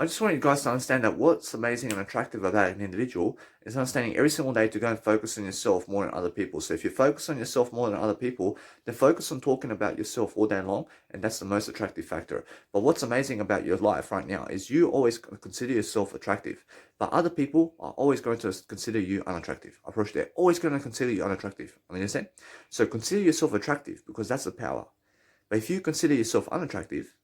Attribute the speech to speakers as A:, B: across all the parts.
A: I just want you guys to understand that what's amazing and attractive about an individual is understanding every single day to go and focus on yourself more than other people. So if you focus on yourself more than other people, then focus on talking about yourself all day long, and that's the most attractive factor. But what's amazing about your life right now is you always consider yourself attractive, but other people are always going to consider you unattractive. I approach they're always going to consider you unattractive. I mean, understand? So consider yourself attractive because that's the power. But if you consider yourself unattractive,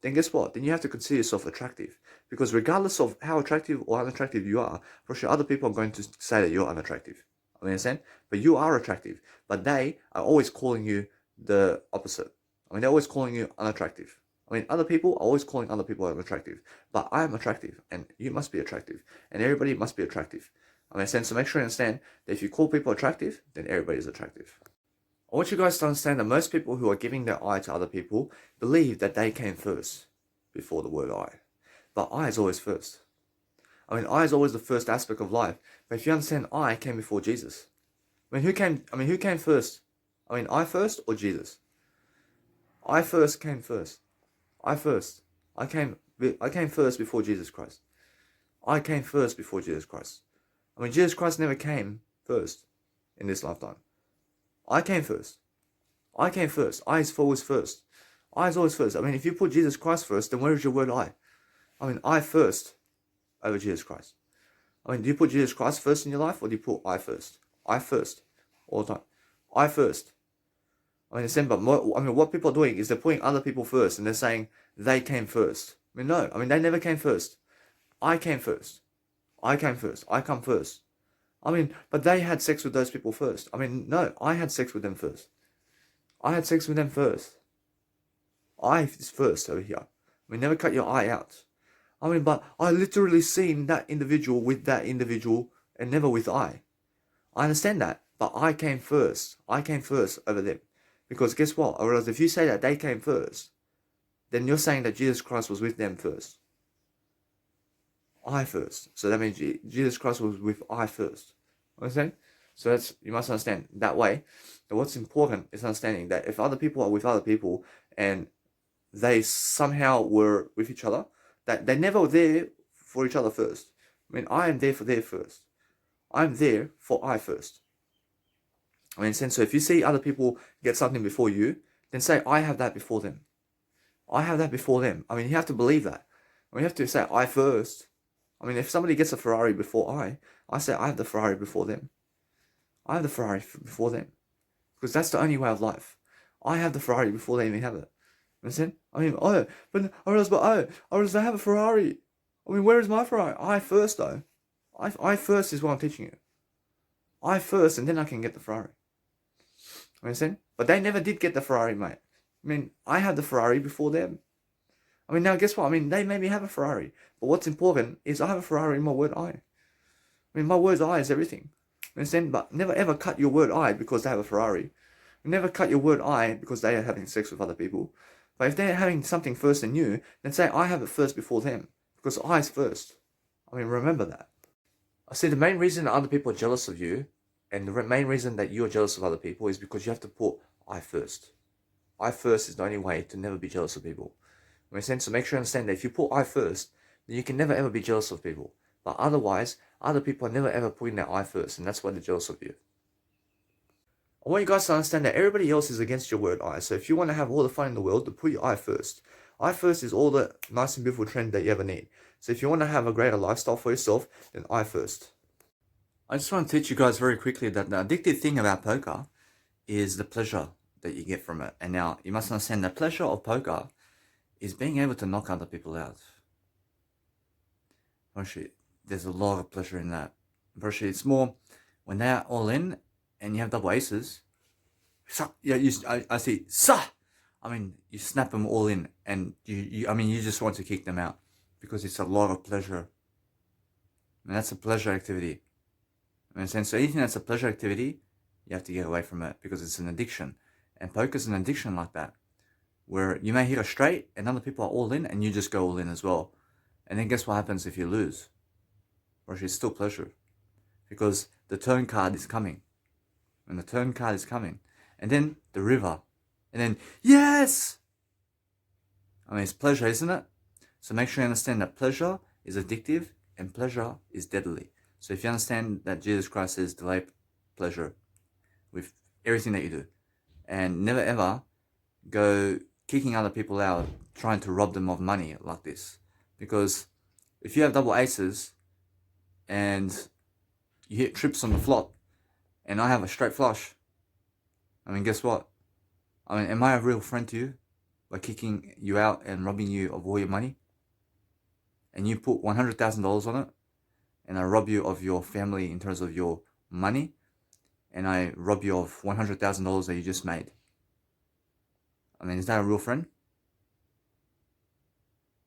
A: then guess what? Then you have to consider yourself attractive. Because regardless of how attractive or unattractive you are, for sure other people are going to say that you're unattractive. I understand? But you are attractive. But they are always calling you the opposite. I mean, they're always calling you unattractive. I mean, other people are always calling other people unattractive. But I am attractive, and you must be attractive. And everybody must be attractive. I mean, so make sure you understand that if you call people attractive, then everybody is attractive. I want you guys to understand that most people who are giving their eye to other people believe that they came first before the word I. But I is always first. I mean, I is always the first aspect of life. But if you understand, I came before Jesus. I mean, who came first? I mean, I first or Jesus? I first came first. I first. I came first before Jesus Christ. I came first before Jesus Christ. I mean, Jesus Christ never came first in this lifetime. I came first. I came first. I is always first. I is always first. I mean, if you put Jesus Christ first, then where is your word I? I mean, I first over Jesus Christ. I mean, do you put Jesus Christ first in your life or do you put I first? I first. All the time. I first. I mean, what people are doing is they're putting other people first and they're saying they came first. I mean, no. I mean, they never came first. I came first. I came first. I come first. I mean, but they had sex with those people first. I mean, no, I had sex with them first. I had sex with them first. I is first over here. I mean, never cut your eye out. I mean, but I literally seen that individual with that individual and never with I. I understand that, but I came first. I came first over them. Because guess what? I realize if you say that they came first, then you're saying that Jesus Christ was with them first. I first. So that means Jesus Christ was with I first. Understand? So that's, you must understand that way. And what's important is understanding that if other people are with other people and they somehow were with each other, that they never were there for each other first. I mean, I am there for their first. I'm there for I first. I mean, so if you see other people get something before you, then say, I have that before them. I have that before them. I mean, you have to believe that. I mean, you have to say, I first. I mean, if somebody gets a Ferrari before I say, I have the Ferrari before them. I have the Ferrari before them. Because that's the only way of life. I have the Ferrari before they even have it. Understand? I mean, I realize they have a Ferrari. I mean, where is my Ferrari? I first, though. I first is what I'm teaching you. I first, and then I can get the Ferrari. Understand? But they never did get the Ferrari, mate. I mean, I had the Ferrari before them. I mean, now guess what? I mean, they maybe have a Ferrari. But what's important is I have a Ferrari in my word I. I mean, my word I is everything. Understand? But never ever cut your word I because they have a Ferrari. Never cut your word I because they are having sex with other people. But if they're having something first than you, then say I have it first before them. Because I is first. I mean, remember that. I see the main reason that other people are jealous of you, and the main reason that you're jealous of other people is because you have to put I first. I first is the only way to never be jealous of people. So make sure you understand that if you put I first, then you can never ever be jealous of people. But otherwise, other people are never ever putting their I first, and that's why they're jealous of you. I want you guys to understand that everybody else is against your word I. So if you want to have all the fun in the world, then put your I first. I first is all the nice and beautiful trend that you ever need. So if you want to have a greater lifestyle for yourself, then I first. I just want to teach you guys very quickly that the addictive thing about poker is the pleasure that you get from it. And now you must understand the pleasure of poker is being able to knock other people out. Actually, there's a lot of pleasure in that. Actually, it's more when they're all in and you have double aces. I see, I mean, you snap them all in, and you just want to kick them out because it's a lot of pleasure. And that's a pleasure activity. So anything that's a pleasure activity, you have to get away from it because it's an addiction. And poker's an addiction like that, where you may hit a straight and other people are all in and you just go all in as well. And then guess what happens if you lose? Actually, it's still pleasure because the turn card is coming. And the turn card is coming. And then the river. And then, yes! I mean, it's pleasure, isn't it? So make sure you understand that pleasure is addictive and pleasure is deadly. So if you understand that Jesus Christ says delay pleasure with everything that you do, and never ever go kicking other people out, trying to rob them of money like this. Because if you have double aces and you hit trips on the flop and I have a straight flush, I mean, guess what? I mean, am I a real friend to you by kicking you out and robbing you of all your money? And you put $100,000 on it, and I rob you of your family in terms of your money, and I rob you of $100,000 that you just made. I mean, is that a real friend?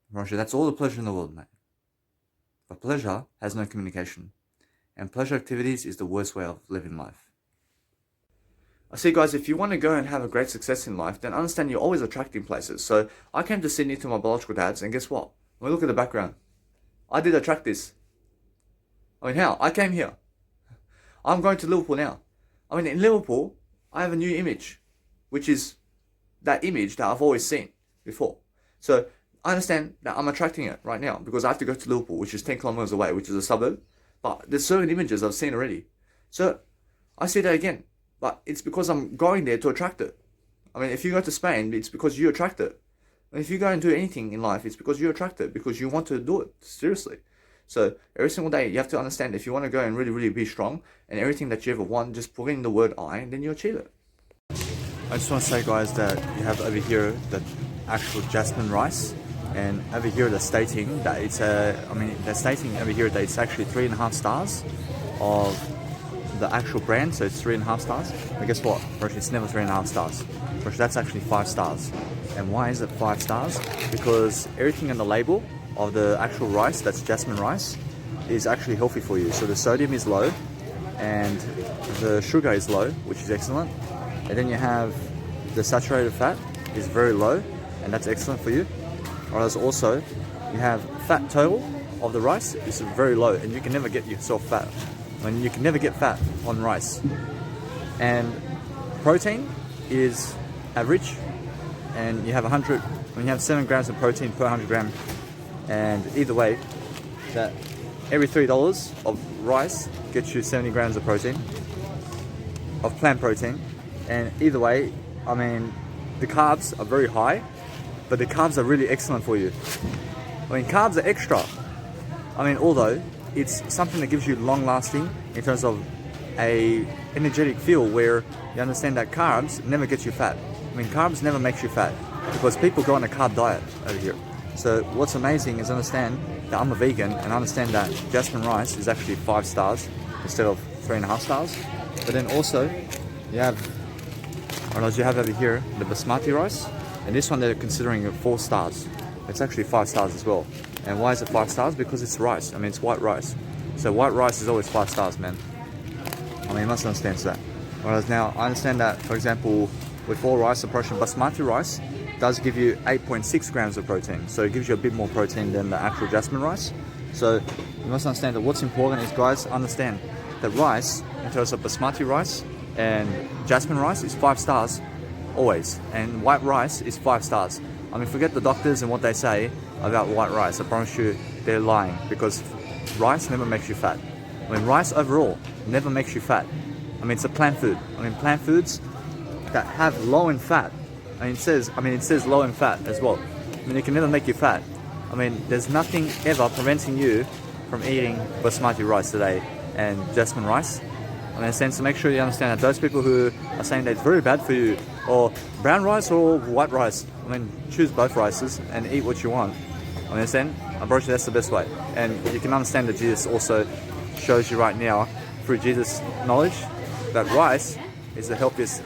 A: Roger, that's all the pleasure in the world, mate. But pleasure has no communication. And pleasure activities is the worst way of living life. I see, guys, if you want to go and have a great success in life, then understand you're always attracting places. So I came to Sydney to my biological dad's, and guess what? When we look at the background, I did attract this. I mean, how? I came here. I'm going to Liverpool now. I mean, in Liverpool, I have a new image, which is that image that I've always seen before. So I understand that I'm attracting it right now because I have to go to Liverpool, which is 10 kilometers away, which is a suburb. But there's certain images I've seen already. So I see that again. But it's because I'm going there to attract it. I mean, if you go to Spain, it's because you attract it. And if you go and do anything in life, it's because you attract it, because you want to do it, seriously. So every single day, you have to understand if you want to go and really, really be strong, and everything that you ever want, just put in the word I, and then you achieve it. I just want to say, guys, that you have over here the actual jasmine rice, and over here they're stating that it's they're stating over here that it's actually 3.5 stars of the actual brand, so it's 3.5 stars. But guess what? It's never 3.5 stars. That's actually 5 stars. And why is it 5 stars? Because everything on the label of the actual rice, that's jasmine rice, is actually healthy for you. So the sodium is low, and the sugar is low, which is excellent. And then you have the saturated fat is very low, and that's excellent for you. Whereas also, you have fat total of the rice is very low, and you can never get yourself fat. I mean, you can never get fat on rice. And protein is average, and you have 7 grams of protein per 100 gram. And either way, that every $3 of rice gets you 70 grams of protein, of plant protein. And either way, I mean, the carbs are very high, but the carbs are really excellent for you. I mean, carbs are extra. I mean, although it's something that gives you long lasting in terms of a energetic feel, where you understand that carbs never get you fat. I mean, carbs never makes you fat because people go on a carb diet over here. So what's amazing is understand that I'm a vegan, and understand that jasmine rice is actually 5 stars instead of 3.5 stars. But then also you have over here the basmati rice, and this one they're considering it 4 stars. It's actually 5 stars as well. And why is it 5 stars? Because it's rice. I mean, it's white rice. So white rice is always 5 stars, man. I mean, you must understand that. Whereas now, I understand that, for example, with all rice approach, basmati rice does give you 8.6 grams of protein. So it gives you a bit more protein than the actual jasmine rice. So you must understand that what's important is, guys, understand that rice, in terms of basmati rice and jasmine rice, is 5 stars always. And white rice is 5 stars. I mean, forget the doctors and what they say about white rice. I promise you, they're lying, because rice never makes you fat. I mean, rice overall never makes you fat. I mean, it's a plant food. I mean, plant foods that have low in fat. It says low in fat as well. I mean, it can never make you fat. I mean, there's nothing ever preventing you from eating basmati rice today and jasmine rice. I mean, so make sure you understand that those people who are saying that it's very bad for you, or brown rice or white rice, I mean, choose both rices and eat what you want. I understand? I'm pretty sure that's the best way. And you can understand that Jesus also shows you right now, through Jesus' knowledge, that rice is the healthiest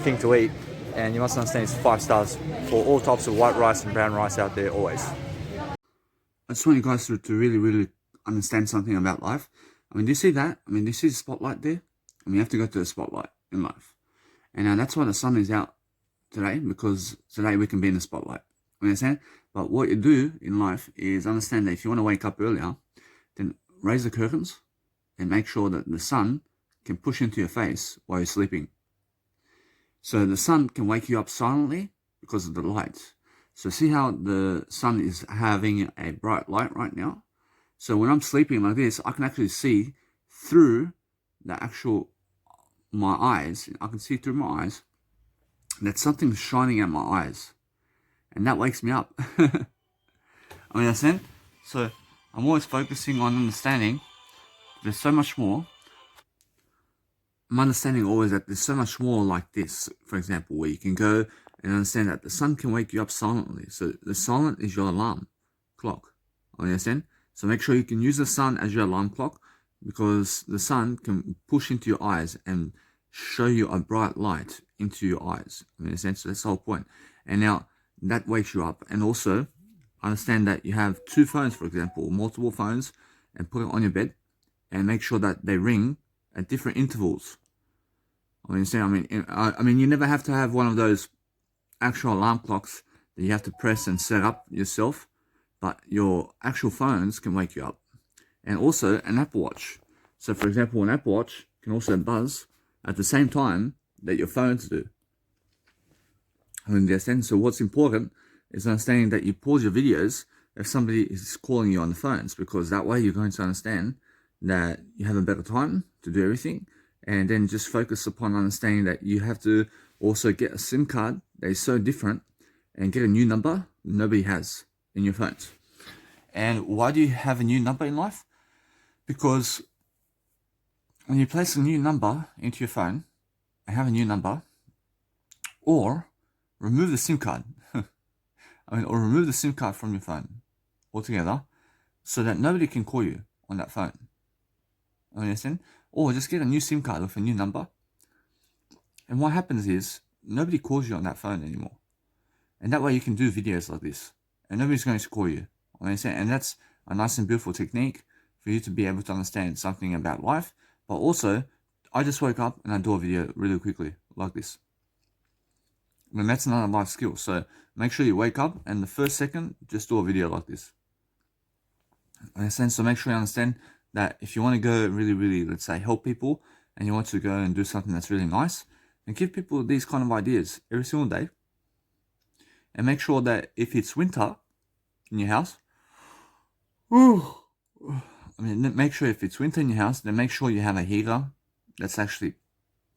A: thing to eat. And you must understand it's 5 stars for all types of white rice and brown rice out there always. I just want you guys to really, really understand something about life. I mean, do you see that? I mean, do you see the spotlight there? I mean, you have to go to the spotlight in life. And that's why the sun is out today, because today we can be in the spotlight. You understand? But what you do in life is understand that if you want to wake up earlier, then raise the curtains and make sure that the sun can push into your face while you're sleeping. So the sun can wake you up silently because of the light. So see how the sun is having a bright light right now? So when I'm sleeping like this, I can actually see through my eyes. I can see through my eyes that something's shining at my eyes. And that wakes me up. I mean, understand? So I'm always focusing on understanding there's so much more. I'm understanding always that there's so much more like this, for example, where you can go and understand that the sun can wake you up silently. So the silent is your alarm clock. Understand? So make sure you can use the sun as your alarm clock, because the sun can push into your eyes and show you a bright light into your eyes. Understand? So that's the whole point. And now that wakes you up. And also understand that you have two phones, for example, multiple phones, and put it on your bed and make sure that they ring at different intervals. I mean, you never have to have one of those actual alarm clocks that you have to press and set up yourself, but your actual phones can wake you up. And also an Apple Watch. So for example, an Apple Watch can also buzz at the same time that your phones do. So what's important is understanding that you pause your videos if somebody is calling you on the phones, because that way you're going to understand that you have a better time to do everything. And then just focus upon understanding that you have to also get a SIM card that is so different and get a new number nobody has in your phones. And why do you have a new number in life? Because when you place a new number into your phone and have a new number, or remove the SIM card, or remove the SIM card from your phone altogether, so that nobody can call you on that phone. Understand? Or just get a new SIM card with a new number. And what happens is nobody calls you on that phone anymore. And that way you can do videos like this, and nobody's going to call you. Understand? And that's a nice and beautiful technique for you to be able to understand something about life. But also, I just woke up and I do a video really quickly like this. I mean, that's another life skill. So make sure you wake up and the first second, just do a video like this. Understand? So make sure you understand that if you want to go really, let's say, help people, and you want to go and do something that's really nice, and give people these kind of ideas every single day. And make sure that if it's winter in your house, make sure if it's winter in your house, then make sure you have a heater that's actually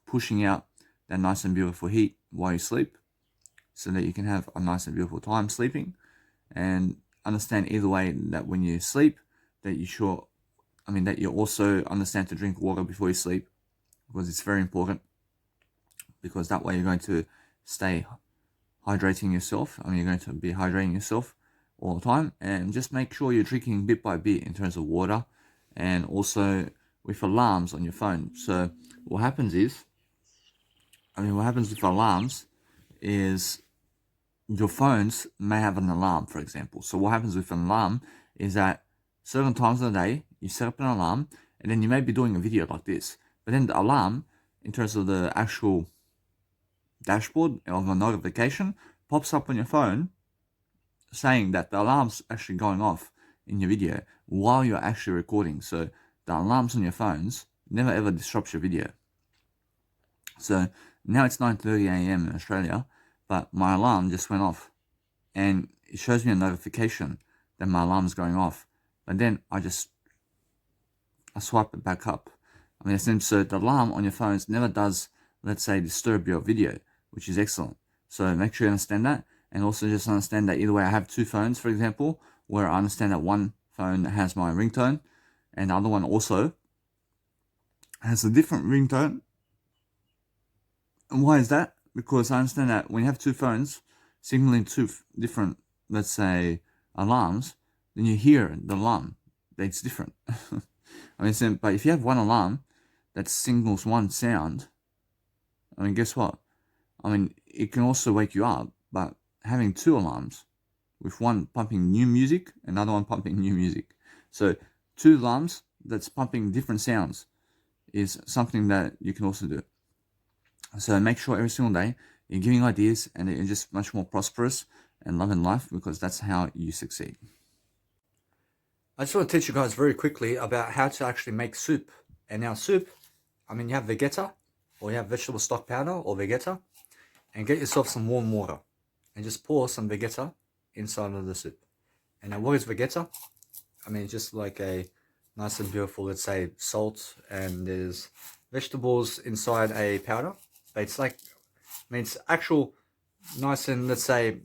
A: pushing out that nice and beautiful heat while you sleep, so that you can have a nice and beautiful time sleeping. And understand either way that when you sleep, that you also understand to drink water before you sleep, because it's very important, because that way you're going to stay hydrating yourself. You're going to be hydrating yourself all the time. And just make sure you're drinking bit by bit in terms of water, and also with alarms on your phone. So what happens with alarms is your phones may have an alarm, for example. So what happens with an alarm is that certain times of the day, you set up an alarm, and then you may be doing a video like this, but then the alarm, in terms of the actual dashboard of a notification, pops up on your phone saying that the alarm's actually going off in your video while you're actually recording. So the alarms on your phones never ever disrupts your video. So now it's 9:30 a.m. in Australia, but my alarm just went off, and it shows me a notification that my alarm is going off. But then I swipe it back up. So the alarm on your phones never does, let's say, disturb your video, which is excellent. So make sure you understand that, and also just understand that either way, I have two phones, for example, where I understand that one phone has my ringtone, and the other one also has a different ringtone. And why is that? Because I understand that when you have two phones signaling two different, let's say, alarms, then you hear the alarm that's different. But if you have one alarm that signals one sound, guess what? It can also wake you up, but having two alarms, with one pumping new music, another one pumping new music. So two alarms that's pumping different sounds is something that you can also do. So make sure every single day you're giving ideas, and you're just much more prosperous and loving life, because that's how you succeed. I just want to teach you guys very quickly about how to actually make soup. And now soup, you have Vegeta, or you have vegetable stock powder or Vegeta, and get yourself some warm water, and just pour some Vegeta
B: inside of the soup. And now what is Vegeta? I mean, just like a nice and beautiful, let's say, salt, and there's vegetables inside a powder. But it's like, I mean, it's actual nice and, let's say,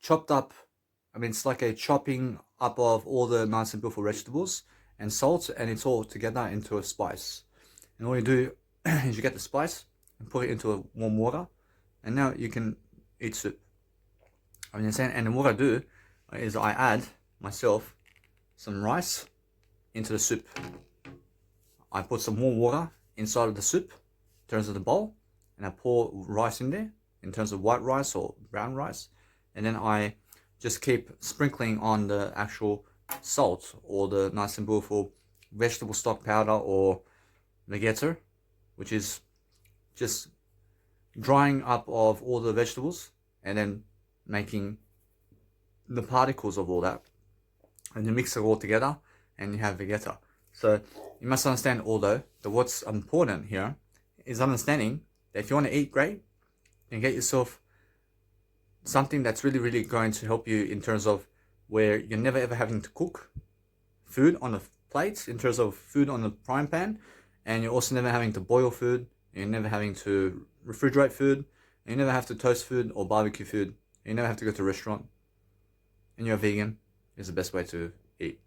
B: chopped up. I mean, it's like a chopping up of all the nice and beautiful vegetables and salt, and it's all together into a spice. And all you do is you get the spice and put it into a warm water, and now you can eat soup. I mean, and then what I do is I add myself some rice into the soup. I put some warm water inside of the soup in terms of the bowl, and I pour rice in there in terms of white rice or brown rice, and then I just keep sprinkling on the actual salt or the nice and beautiful vegetable stock powder or Vegeta, which is just drying up of all the vegetables and then making the particles of all that, and you mix it all together and you have Vegeta. So you must understand, although, that what's important here is understanding that if you want to eat great, then get yourself something that's really going to help you in terms of where you're never ever having to cook food on the plates, in terms of food on the frying pan, and you're also never having to boil food, you're never having to refrigerate food, and you never have to toast food or barbecue food, you never have to go to a restaurant, and you're a vegan, is the best way to eat.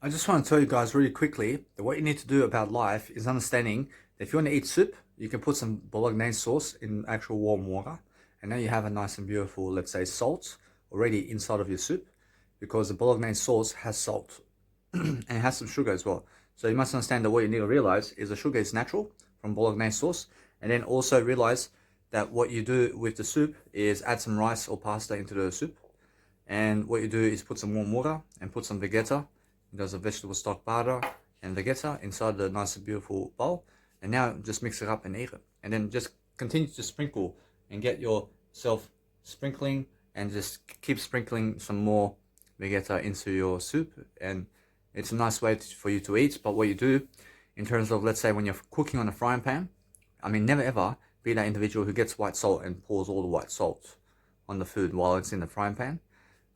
B: I just want to tell you guys really quickly that what you need to do about life is understanding that if you want to eat soup, you can put some bolognese sauce in actual warm water, and now you have a nice and beautiful, let's say, salt already inside of your soup, because the bolognese sauce has salt and it has some sugar as well. So you must understand that what you need to realize is the sugar is natural from bolognese sauce, and then also realize that what you do with the soup is add some rice or pasta into the soup, and what you do is put some warm water and put some Vegeta, there's a vegetable stock powder and Vegeta inside the nice and beautiful bowl, and now just mix it up and eat it, and then just continue to sprinkle and get yourself sprinkling and just keep sprinkling some more Vegeta into your soup, and it's a nice way for you to eat. But what you do in terms of, let's say, when you're cooking on a frying pan, I mean, never ever be that individual who gets white salt and pours all the white salt on the food while it's in the frying pan.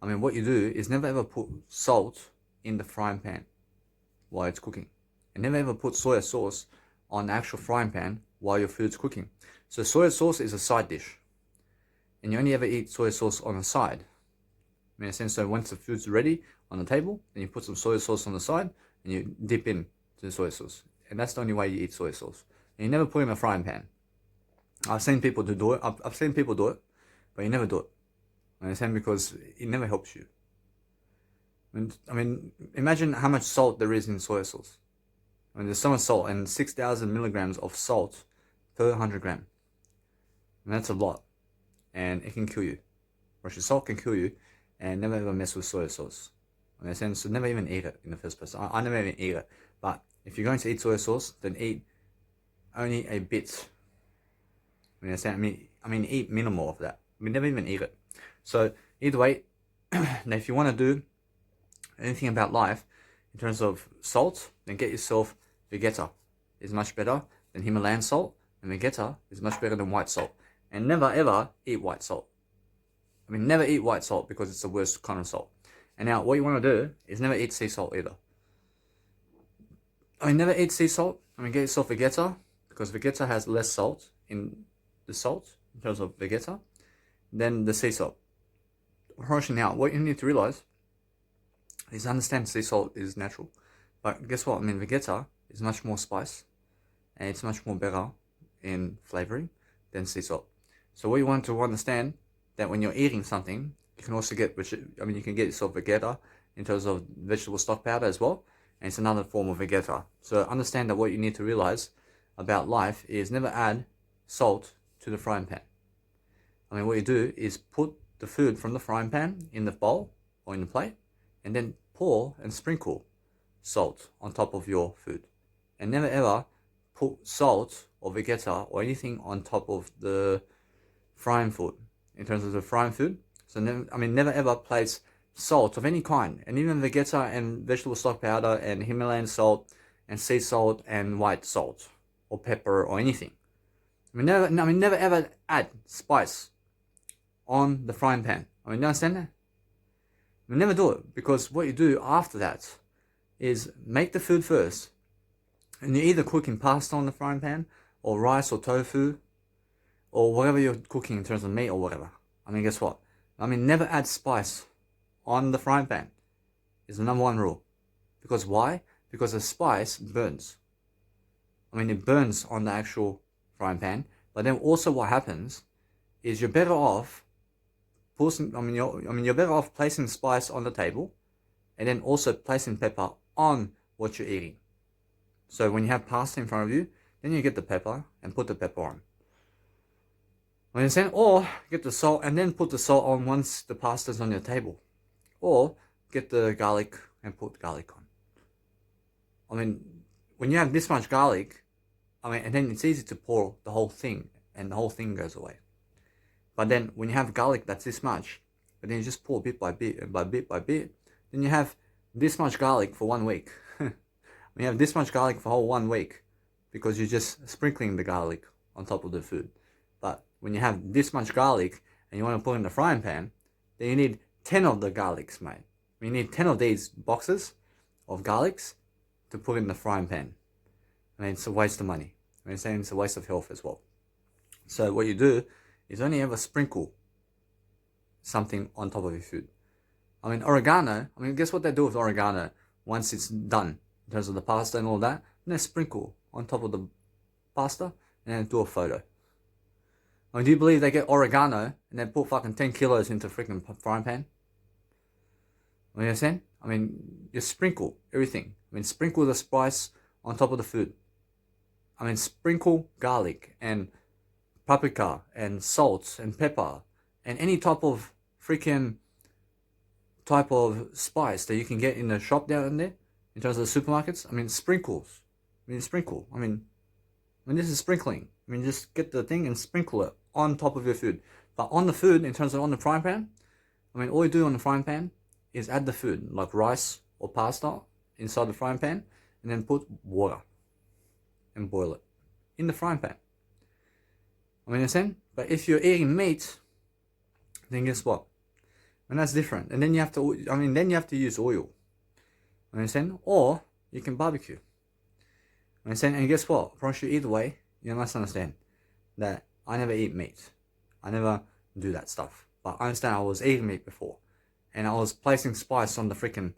B: I mean, what you do is never ever put salt in the frying pan while it's cooking, and never ever put soy sauce on the actual frying pan while your food's cooking. So soy sauce is a side dish, and you only ever eat soy sauce on the side. I mean, in a sense, so once the food's ready on the table, then you put some soy sauce on the side and you dip in to the soy sauce, and that's the only way you eat soy sauce. And you never put it in a frying pan. I've seen people do it. I've seen people do it, but you never do it. I understand, because it never helps you. I mean, imagine how much salt there is in soy sauce. I mean, there's so much salt, and 6,000 milligrams of salt per 100 gram. And that's a lot, and it can kill you. Russian salt can kill you, and never ever mess with soy sauce. In a sense, so never even eat it in the first place. I never even eat it. But if you're going to eat soy sauce, then eat only a bit. I mean, eat minimal of that. I mean, never even eat it. So either way, now if you want to do anything about life in terms of salt, then get yourself Vegeta. It's much better than Himalayan salt, and Vegeta is much better than white salt. And never ever eat white salt. I mean, never eat white salt, because it's the worst kind of salt. And now what you want to do is never eat sea salt either. I mean, never eat sea salt. I mean, get yourself Vegeta, because Vegeta has less salt in the salt in terms of Vegeta than the sea salt. Now, what you need to realize is understand sea salt is natural, but guess what? I mean, Vegeta is much more spice, and it's much more better in flavoring than sea salt. So what you want to understand, that when you're eating something, you can also get, you can get yourself Vegeta in terms of vegetable stock powder as well, and it's another form of Vegeta. So understand that what you need to realize about life is never add salt to the frying pan. I mean, what you do is put the food from the frying pan in the bowl or in the plate, and then pour and sprinkle salt on top of your food. And never ever put salt or Vegeta or anything on top of the frying food, in terms of the frying food. So never ever place salt of any kind, and even Vegeta and vegetable stock powder and Himalayan salt and sea salt and white salt or pepper or anything. I mean, never ever add spice on the frying pan. I mean, you understand that? We never do it, because what you do after that is make the food first, and you're either cooking pasta on the frying pan, or rice or tofu, or whatever you're cooking in terms of meat or whatever. I mean, guess what? I mean, never add spice on the frying pan is the number one rule. Because why? Because the spice burns. I mean, it burns on the actual frying pan, but then also what happens is you're better off you're better off placing spice on the table, and then also placing pepper on what you're eating. So when you have pasta in front of you, then you get the pepper and put the pepper on. Understand? Or get the salt and then put the salt on once the pasta's on your table. Or get the garlic and put garlic on. I mean, when you have this much garlic, and then it's easy to pour the whole thing, and the whole thing goes away. But then when you have garlic that's this much, but then you just pour bit by bit, and by bit by bit, then you have this much garlic for 1 week. You have this much garlic for whole 1 week, because you're just sprinkling the garlic on top of the food. But when you have this much garlic and you want to put it in the frying pan, then you need 10 of the garlics, mate. You need 10 of these boxes of garlics to put in the frying pan. I mean, it's a waste of money. I mean, it's a waste of health as well. So what you do is only ever sprinkle something on top of your food. I mean, oregano, guess what they do with oregano once it's done in terms of the pasta and all that? And they sprinkle on top of the pasta and then do a photo. I mean, do you believe they get oregano and then put fucking 10 kilos into a freaking frying pan? You understand? I mean, you sprinkle everything. I mean, sprinkle the spice on top of the food. I mean, sprinkle garlic and paprika and salt and pepper and any type of spice that you can get in the shop down there in terms of the supermarkets. I mean, sprinkles. Sprinkle. This is sprinkling. Just get the thing and sprinkle it on top of your food. But on the food, in terms of on the frying pan, all you do on the frying pan is add the food, like rice or pasta, inside the frying pan, and then put water and boil it in the frying pan. Understand? But if you're eating meat, then guess what? And that's different. And then you have to use oil. Understand? Or you can barbecue. Understand? And guess what? Once you either way, you must understand that I never eat meat. I never do that stuff. But I understand I was eating meat before, and I was placing spice on the freaking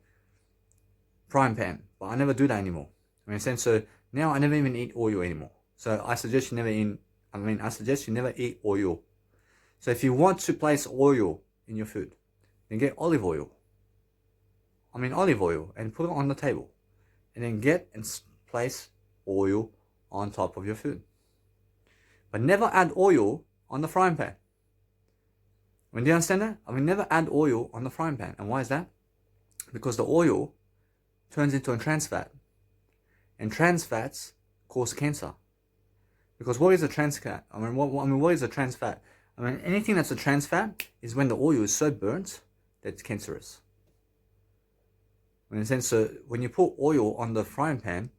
B: frying pan. But I never do that anymore. Understand? So now I never even eat oil anymore. So I suggest you never eat oil. So if you want to place oil in your food, then get olive oil. And put it on the table. And then get and place oil on top of your food. But never add oil on the frying pan. Do you understand that? Never add oil on the frying pan. And why is that? Because the oil turns into a trans fat. And trans fats cause cancer. Because what is a trans fat? What is a trans fat? Anything that's a trans fat is when the oil is so burnt that it's cancerous. So when you put oil on the frying pan,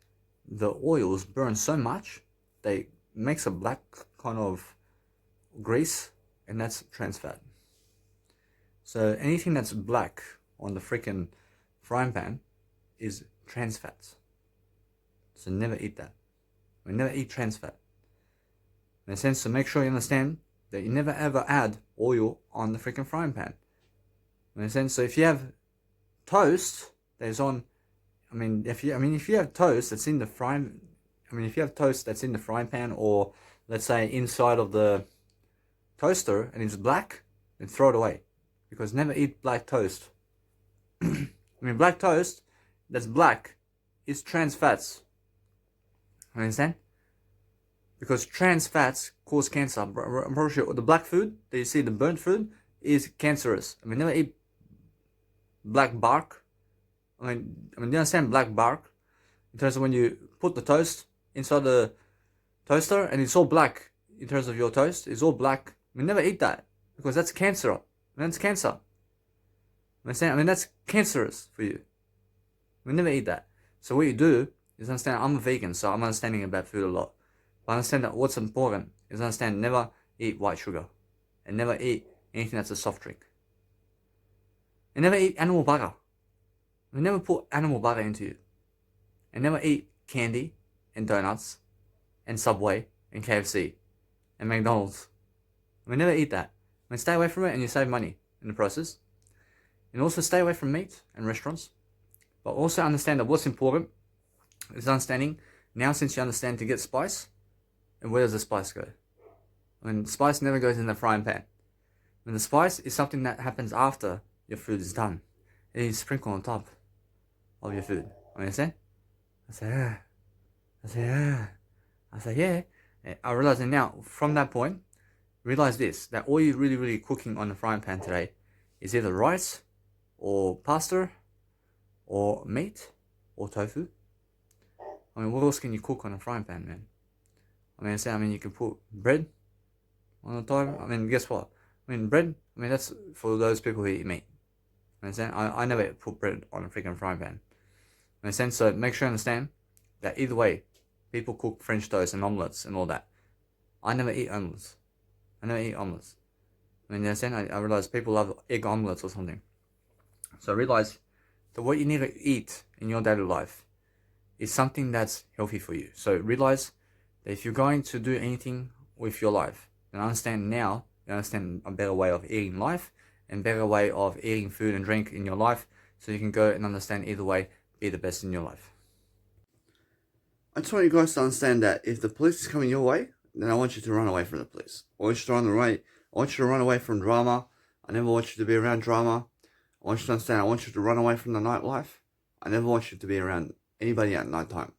B: the oils burn so much they makes a black kind of grease, and that's trans fat. So anything that's black on the freaking frying pan is trans fats. So never eat that. Never eat trans fat. In a sense, to make sure you understand that you never ever add oil on the freaking frying pan. In a sense, so if you have toast that's on, if you have toast that's in the frying, if you have toast that's in the frying pan, or let's say inside of the toaster and it's black, then throw it away, because never eat black toast. Black toast that's black is trans fats. Understand? Because trans fats cause cancer. I'm pretty sure the black food that you see, the burnt food, is cancerous. Never eat black bark. Do you understand black bark? In terms of when you put the toast inside the toaster and it's all black in terms of your toast, it's all black. Never eat that, because that's cancer. That's cancer. Understand? That's cancerous for you. Never eat that. So what you do is understand, I'm a vegan, so I'm understanding about food a lot. But understand that what's important is understand never eat white sugar, and never eat anything that's a soft drink. And never eat animal butter. We never put animal butter into you. And never eat candy and donuts and Subway and KFC and McDonald's. We never eat that. I mean, stay away from it and you save money in the process. And also stay away from meat and restaurants. But also understand that what's important is understanding, now since you understand to get spice, and where does the spice go? I mean, spice never goes in the frying pan. And the spice is something that happens after your food is done. It is sprinkled on top of your food. Understand? I say, yeah. I realize that now, from that point, realize this, that all you're really cooking on the frying pan today is either rice, or pasta, or meat, or tofu. I mean, what else can you cook on a frying pan, man? I mean, you can put bread on the top. I mean, guess what? I mean, bread, I mean, that's for those people who eat meat. Understand? I never put bread on a freaking frying pan. Understand? So make sure you understand that either way, people cook French toast and omelets and all that. I never eat omelets. I mean, you understand? I realize people love egg omelets or something. So I realize that what you need to eat in your daily life is something that's healthy for you. So realize that if you're going to do anything with your life, then understand now, you understand a better way of eating life and better way of eating food and drink in your life, so you can go and understand either way, be the best in your life.
A: I just want you guys to understand that if the police is coming your way, then I want you to run away from the police. I want you to run away from drama. I never want you to be around drama. I want you to understand, I want you to run away from the nightlife. I never want you to be around anybody at night time.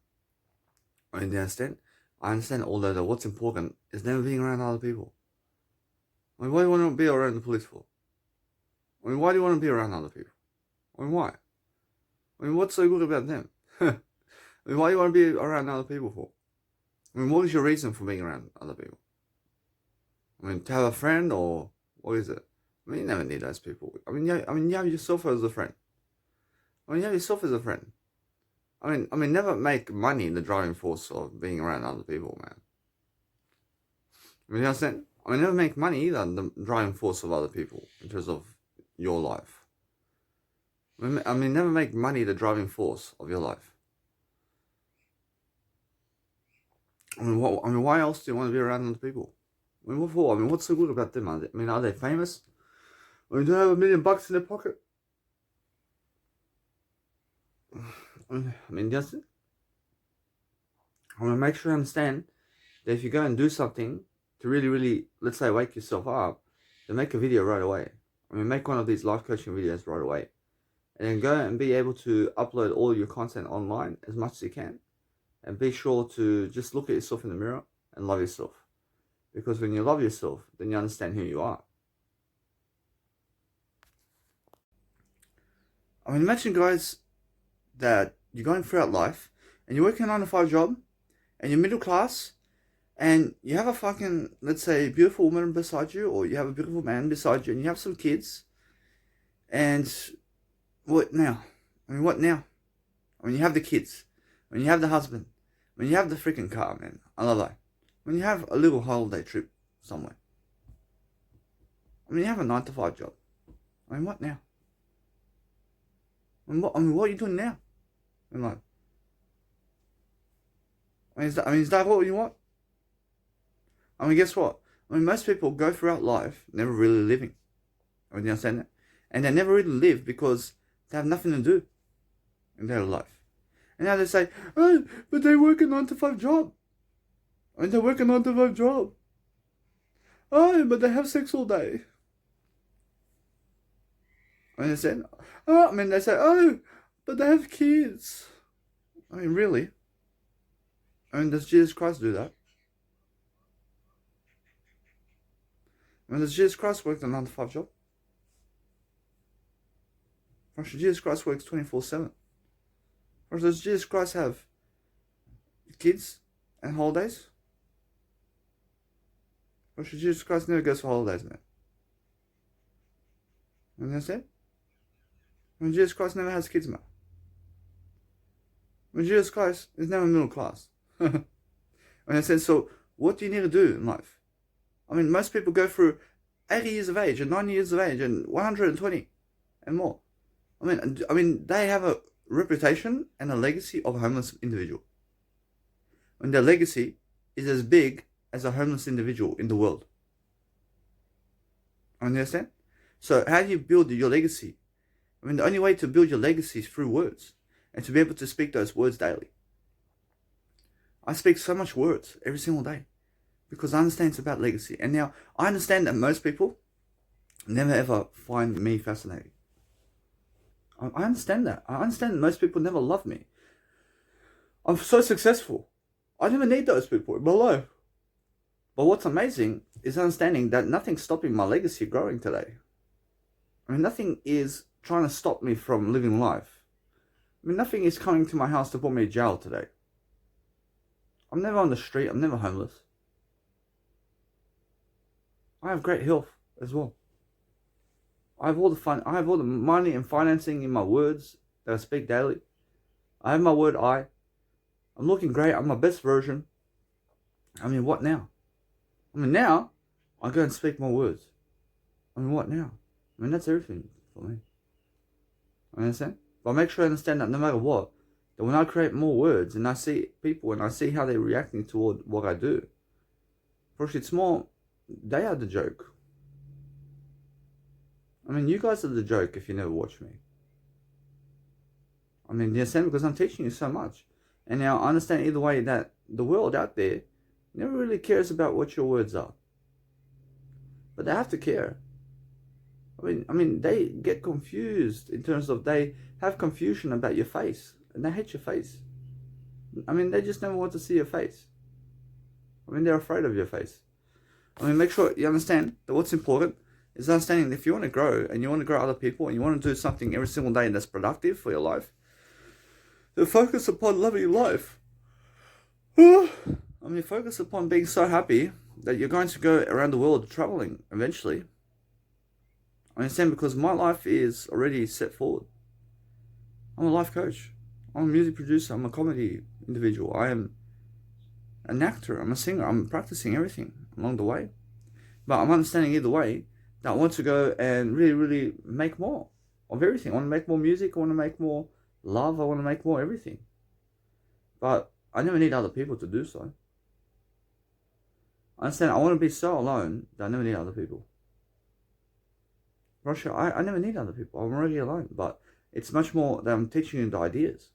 A: I understand? I understand, although that what's important is never being around other people. I mean, why do you want to be around the police for? I mean, why do you want to be around other people? I mean, why? I mean, what's so good about them? I mean, why do you want to be around other people for? I mean, what is your reason for being around other people? I mean, to have a friend, or what is it? I mean, you never need those people. I mean, you have yourself as a friend. I mean, you have yourself as a friend. I mean, never make money the driving force of being around other people, man. I mean, you understand? I mean, never make money either the driving force of other people in terms of your life. I mean, never make money the driving force of your life. I mean, why else do you want to be around other people? I mean, what for? I mean, what's so good about them? Are they famous? I mean, do they have $1 million in their pocket? I mean, that's it. I want to make sure you understand that if you go and do something to really, let's say, wake yourself up, then make a video right away. I mean, make one of these life coaching videos right away. And then go and be able to upload all your content online as much as you can. And be sure to just look at yourself in the mirror and love yourself. Because when you love yourself, then you understand who you are. I mean, imagine, guys, that you're going throughout life and you're working a 9-to-5 job and you're middle class and you have a fucking, let's say, beautiful woman beside you, or you have a beautiful man beside you, and you have some kids. And what now? I mean, what now? I mean, you have the kids. When you have the husband. When you have the freaking car, man. I love that. When you have a little holiday trip somewhere. I mean, you have a 9-to-5 job. I mean, what now? I mean, what are you doing now in life? I mean, is that what you want? I mean, guess what? I mean, most people go throughout life never really living. I mean, you understand that? And they never really live because they have nothing to do in their life. And now they say, oh, but they work a 9-to-5 job. I mean, they work a 9-to-5 job. Oh, but they have sex all day. I mean, they say, they say, oh, but they have kids. I mean, really? I mean, does Jesus Christ do that? I mean, does Jesus Christ work a 9-to-5 job? Or should Jesus Christ works 24/7? Or does Jesus Christ have kids and holidays? Or should Jesus Christ never goes for holidays, man? And that's it? I mean, Jesus Christ never has kids, man. I mean, Jesus Christ is never middle class. And I said, so what do you need to do in life? I mean, most people go through 80 years of age and 90 years of age and 120 and more. I mean, they have a reputation and a legacy of a homeless individual. And their legacy is as big as a homeless individual in the world. Understand? So how do you build your legacy? I mean, the only way to build your legacy is through words, and to be able to speak those words daily. I speak so much words every single day because I understand it's about legacy. And now I understand that most people never ever find me fascinating. I understand that. I understand that most people never love me. I'm so successful. I never need those people in my life. But what's amazing is understanding that nothing's stopping my legacy growing today. I mean, nothing is trying to stop me from living life. I mean, nothing is coming to my house to put me in jail today. I'm never on the street. I'm never homeless. I have great health as well. I have all the fun. I have all the money and financing in my words that I speak daily. I have my word I. I'm looking great. I'm my best version. I mean, what now? I mean, now I go and speak my words. I mean, what now? I mean, that's everything for me. I understand? But I make sure I understand that no matter what, that when I create more words and I see people and I see how they're reacting toward what I do, first it's more, they are the joke. I mean, you guys are the joke if you never watch me. I mean, you understand? Because I'm teaching you so much. And now I understand either way that the world out there never really cares about what your words are. But they have to care. I mean, they get confused in terms of they have confusion about your face. And they hate your face. I mean, they just never want to see your face. I mean, they're afraid of your face. I mean, make sure you understand that what's important is understanding if you want to grow and you want to grow other people and you want to do something every single day that's productive for your life, then focus upon loving life. I mean, focus upon being so happy that you're going to go around the world traveling eventually. I understand because my life is already set forward. I'm a life coach. I'm a music producer. I'm a comedy individual. I am an actor. I'm a singer. I'm practicing everything along the way. But I'm understanding either way that I want to go and really, really make more of everything. I want to make more music. I want to make more love. I want to make more everything. But I never need other people to do so. I understand I want to be so alone that I never need other people. Russia, I never need other people. I'm already alone. But it's much more that I'm teaching you the ideas.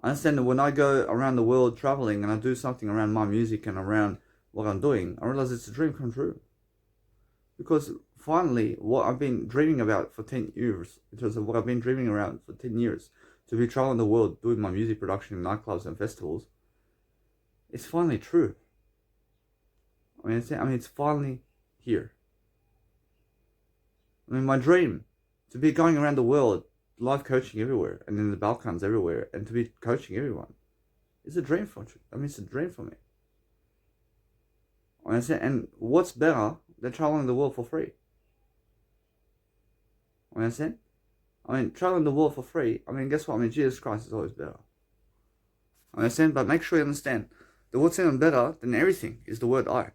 A: I understand that when I go around the world traveling and I do something around my music and around what I'm doing, I realize it's a dream come true. Because finally, what I've been dreaming about for 10 years, in terms of what I've been dreaming around for 10 years, to be traveling the world doing my music production in nightclubs and festivals, it's finally true. I mean, it's finally here. I mean, my dream to be going around the world, live coaching everywhere, and in the Balkans everywhere, and to be coaching everyone, is a dream for me. I mean, it's a dream for me. I understand, and what's better than traveling the world for free? I understand? I mean, traveling the world for free, I mean, guess what? I mean, Jesus Christ is always better. I understand, but make sure you understand that what's even better than everything is the word I.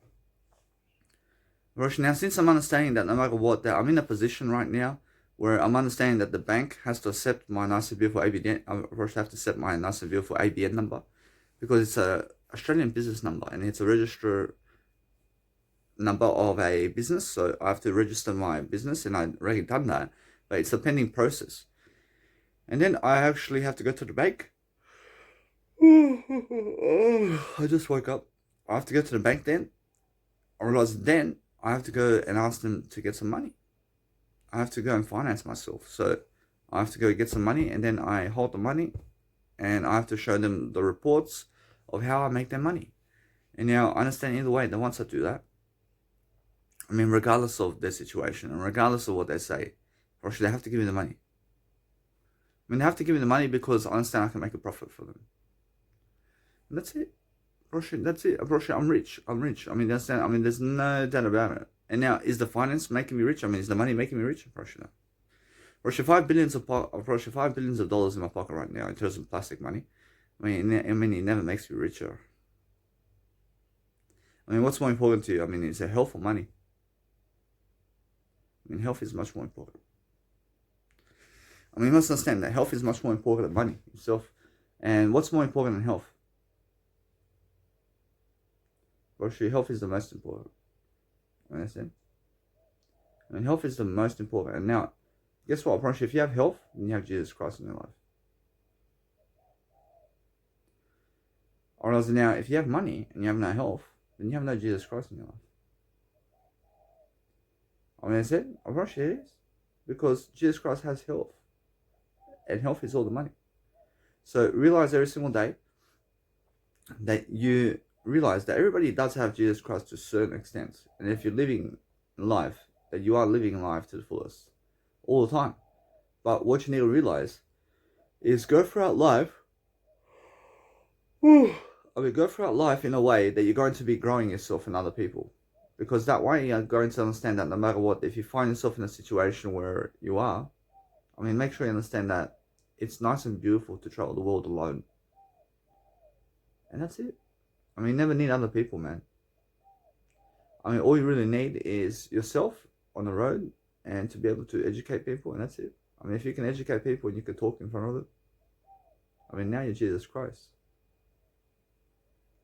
A: Rosh, now since I'm understanding that no matter what, that I'm in a position right now where I'm understanding that the bank has to accept my nice and beautiful ABN, I have to accept my nice and beautiful ABN number because it's a Australian business number and it's a register number of a business, so I have to register my business and I've already done that, but it's a pending process. And then I actually have to go to the bank. I just woke up. I have to go to the bank then. I realize then I have to go and ask them to get some money. I have to go and finance myself. So I have to go get some money and then I hold the money and I have to show them the reports of how I make their money. And now I understand either way that once I do that, I mean, regardless of their situation and regardless of what they say, or should they have to give me the money? I mean, they have to give me the money because I understand I can make a profit for them. And that's it. That's it. I'm rich. I'm rich. I mean, that's that. I mean, there's no doubt about it. And now, is the finance making me rich? I mean, is the money making me rich? Russia, $5 billions of dollars in my pocket right now in terms of plastic money. I mean, it never makes me richer. I mean, what's more important to you? I mean, is it health or money? I mean, health is much more important. I mean, you must understand that health is much more important than money itself. And what's more important than health? Well, actually, health is the most important. Understand? I mean, health is the most important. And now, guess what? I promise you, if you have health, then you have Jesus Christ in your life. Or else now, if you have money and you have no health, then you have no Jesus Christ in your life. I mean, I said, I promise you it is. Because Jesus Christ has health. And health is all the money. So realize every single day that you realize that everybody does have Jesus Christ to a certain extent. And if you're living life, that you are living life to the fullest all the time. But what you need to realize is go throughout life. Go throughout life in a way that you're going to be growing yourself and other people. Because that way you're going to understand that no matter what, if you find yourself in a situation where you are, I mean, make sure you understand that it's nice and beautiful to travel the world alone. And that's it. I mean, you never need other people, man. I mean, all you really need is yourself on the road and to be able to educate people, and that's it. I mean, if you can educate people and you can talk in front of them, I mean, now you're Jesus Christ.